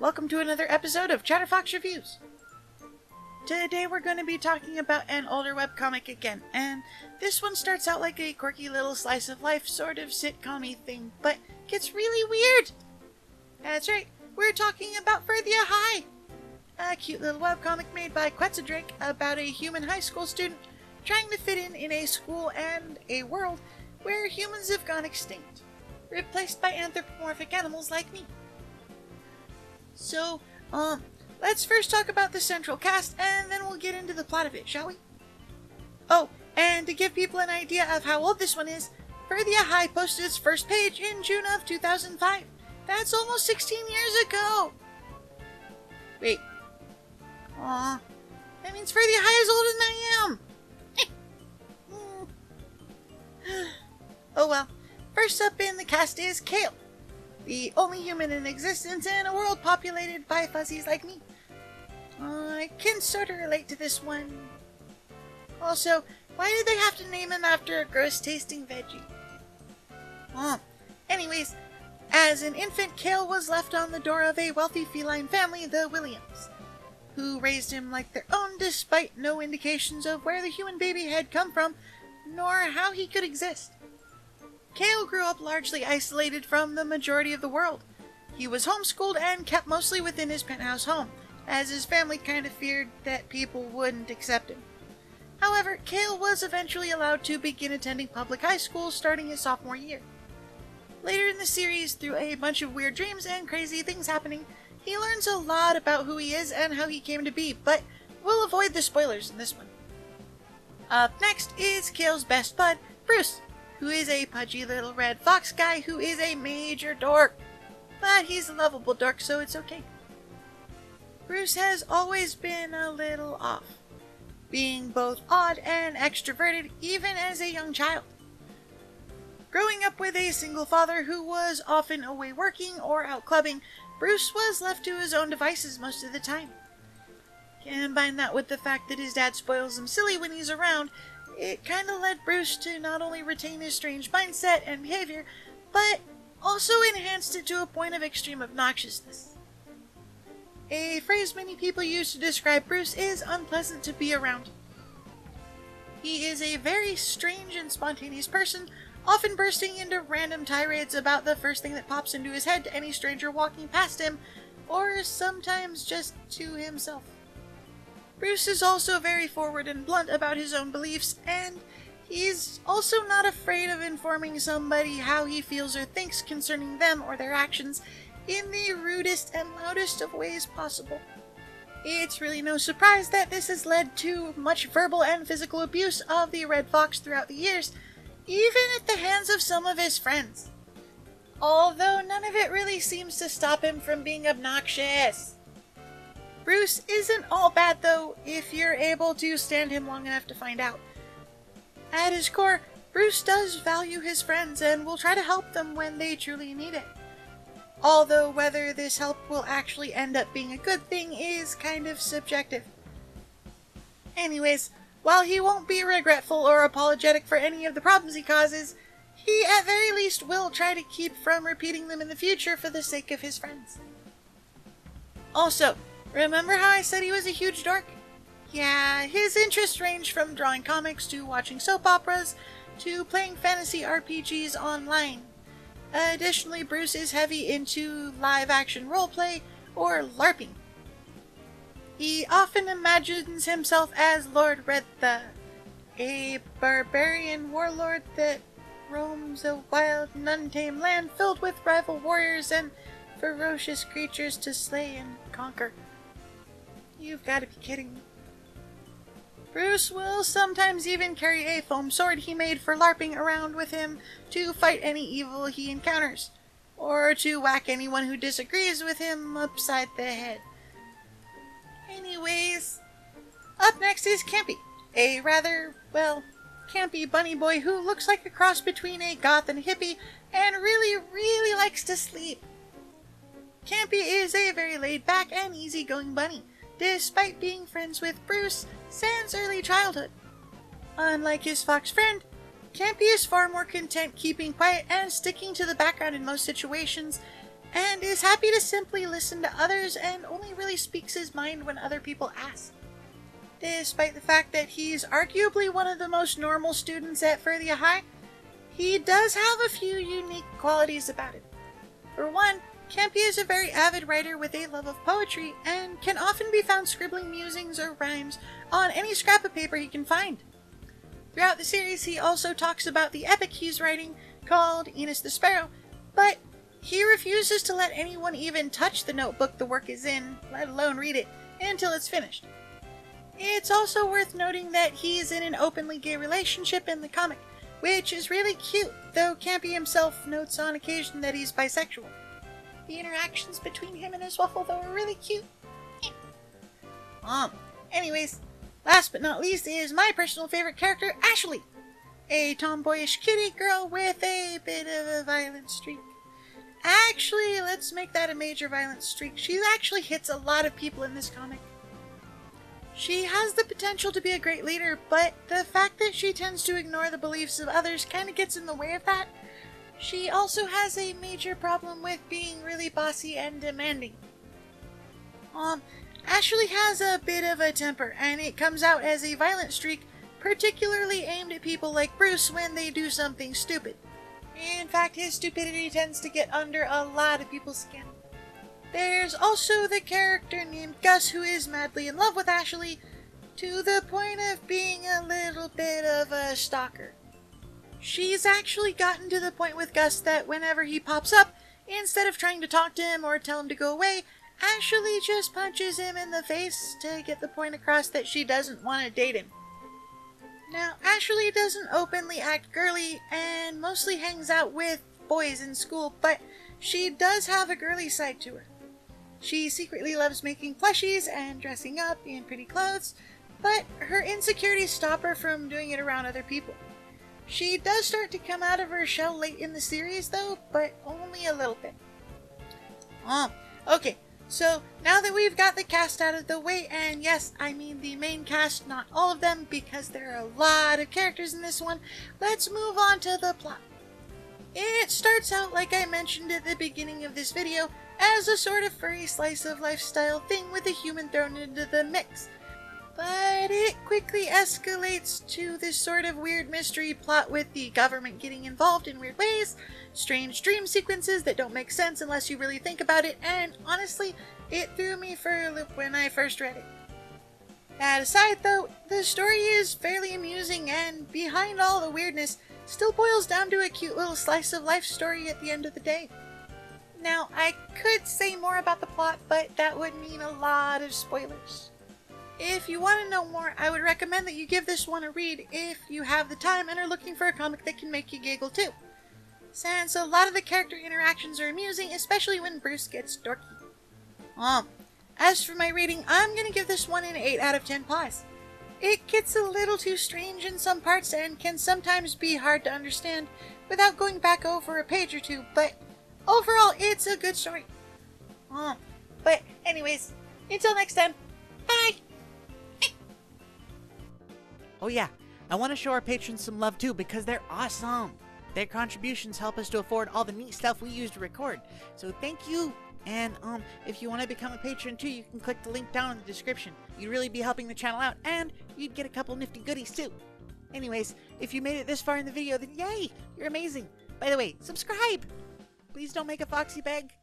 welcome to another episode of Chatterfox Reviews. Today we're going to be talking about an older webcomic again, and this one starts out like a quirky little slice of life sort of sitcom-y thing, but gets really weird. That's right, we're talking about Furthia High, a cute little webcomic made by Kitthesoulless about a human high school student trying to fit in a school and a world where humans have gone extinct, replaced by anthropomorphic animals like me. So, let's first talk about the central cast, and then we'll get into the plot of it, shall we? Oh, and to give people an idea of how old this one is, Furthia High posted its first page in June of 2005. That's almost 16 years ago! Wait. Aw. That means Furthia High is older than I am! Oh well. First up in the cast is Kale, the only human in existence in a world populated by fuzzies like me. I can sort of relate to this one. Also, why did they have to name him after a gross-tasting veggie? Anyways, as an infant, Kale was left on the door of a wealthy feline family, the Williams, who raised him like their own despite no indications of where the human baby had come from, nor how he could exist. Kale grew up largely isolated from the majority of the world. He was homeschooled and kept mostly within his penthouse home, as his family kind of feared that people wouldn't accept him. However, Kale was eventually allowed to begin attending public high school starting his sophomore year. Later in the series, through a bunch of weird dreams and crazy things happening, he learns a lot about who he is and how he came to be, but we'll avoid the spoilers in this one. Up next is Kale's best bud, Bruce, who is a pudgy little red fox guy who is a major dork. But he's a lovable dork, so it's okay. Bruce has always been a little off, being both odd and extroverted even as a young child. Growing up with a single father who was often away working or out clubbing, Bruce was left to his own devices most of the time. Combine that with the fact that his dad spoils him silly when he's around, it kinda led Bruce to not only retain his strange mindset and behavior, but also enhanced it to a point of extreme obnoxiousness. A phrase many people use to describe Bruce is unpleasant to be around. He is a very strange and spontaneous person, often bursting into random tirades about the first thing that pops into his head to any stranger walking past him, or sometimes just to himself. Bruce is also very forward and blunt about his own beliefs, and he's also not afraid of informing somebody how he feels or thinks concerning them or their actions in the rudest and loudest of ways possible. It's really no surprise that this has led to much verbal and physical abuse of the Red Fox throughout the years, even at the hands of some of his friends. Although none of it really seems to stop him from being obnoxious. Bruce isn't all bad though, if you're able to stand him long enough to find out. At his core, Bruce does value his friends and will try to help them when they truly need it. Although whether this help will actually end up being a good thing is kind of subjective. Anyways, while he won't be regretful or apologetic for any of the problems he causes, he at very least will try to keep from repeating them in the future for the sake of his friends. Also, remember how I said he was a huge dork? Yeah, his interests range from drawing comics to watching soap operas to playing fantasy RPGs online. Additionally, Bruce is heavy into live-action roleplay or LARPing. He often imagines himself as Lord Redtha, a barbarian warlord that roams a wild and untamed land filled with rival warriors and ferocious creatures to slay and conquer. You've got to be kidding me. Bruce will sometimes even carry a foam sword he made for LARPing around with him to fight any evil he encounters, or to whack anyone who disagrees with him upside the head. Anyways, up next is Campy, a rather, campy bunny boy who looks like a cross between a goth and a hippie and really likes to sleep. Campy is a very laid-back and easygoing bunny, despite being friends with Bruce since early childhood. Unlike his fox friend, Campy is far more content keeping quiet and sticking to the background in most situations, and is happy to simply listen to others and only really speaks his mind when other people ask. Despite the fact that he's arguably one of the most normal students at Furthia High, he does have a few unique qualities about him. For one, Campy is a very avid writer with a love of poetry and can often be found scribbling musings or rhymes on any scrap of paper he can find. Throughout the series, he also talks about the epic he's writing called Enos the Sparrow, but he refuses to let anyone even touch the notebook the work is in, let alone read it, until it's finished. It's also worth noting that he's in an openly gay relationship in the comic, which is really cute, though Campy himself notes on occasion that he's bisexual. The interactions between him and his waffle, though, are really cute. Anyways, last but not least is my personal favorite character, Ashley, a tomboyish kitty girl with a bit of a violent streak. Actually, let's make that a major violent streak. She actually hits a lot of people in this comic. She has the potential to be a great leader, but the fact that she tends to ignore the beliefs of others kind of gets in the way of that. She also has a major problem with being really bossy and demanding. Ashley has a bit of a temper, and it comes out as a violent streak, particularly aimed at people like Bruce when they do something stupid. In fact, his stupidity tends to get under a lot of people's skin. There's also the character named Gus who is madly in love with Ashley, to the point of being a little bit of a stalker. She's actually gotten to the point with Gus that whenever he pops up, instead of trying to talk to him or tell him to go away, Ashley just punches him in the face to get the point across that she doesn't want to date him. Now, Ashley doesn't openly act girly and mostly hangs out with boys in school, but she does have a girly side to her. She secretly loves making plushies and dressing up in pretty clothes, but her insecurities stop her from doing it around other people. She does start to come out of her shell late in the series though, but only a little bit. Okay, so now that we've got the cast out of the way, and yes, I mean the main cast, not all of them, because there are a lot of characters in this one, let's move on to the plot. It starts out, like I mentioned at the beginning of this video, as a sort of furry slice of lifestyle thing with a human thrown into the mix. But it quickly escalates to this sort of weird mystery plot with the government getting involved in weird ways, strange dream sequences that don't make sense unless you really think about it, and honestly, it threw me for a loop when I first read it. That aside though, the story is fairly amusing and, behind all the weirdness, still boils down to a cute little slice of life story at the end of the day. Now, I could say more about the plot, but that would mean a lot of spoilers. If you want to know more, I would recommend that you give this one a read if you have the time and are looking for a comic that can make you giggle too, since a lot of the character interactions are amusing, especially when Bruce gets dorky. As for my rating, I'm going to give this one an 8 out of 10 paws. It gets a little too strange in some parts and can sometimes be hard to understand without going back over a page or two, but overall it's a good story. But anyways, until next time, bye! Oh yeah, I want to show our patrons some love too because they're awesome. Their contributions help us to afford all the neat stuff we use to record. So thank you. And if you want to become a patron too, you can click the link down in the description. You'd really be helping the channel out and you'd get a couple nifty goodies too. Anyways, if you made it this far in the video, then yay, you're amazing. By the way, subscribe. Please don't make a foxy beg.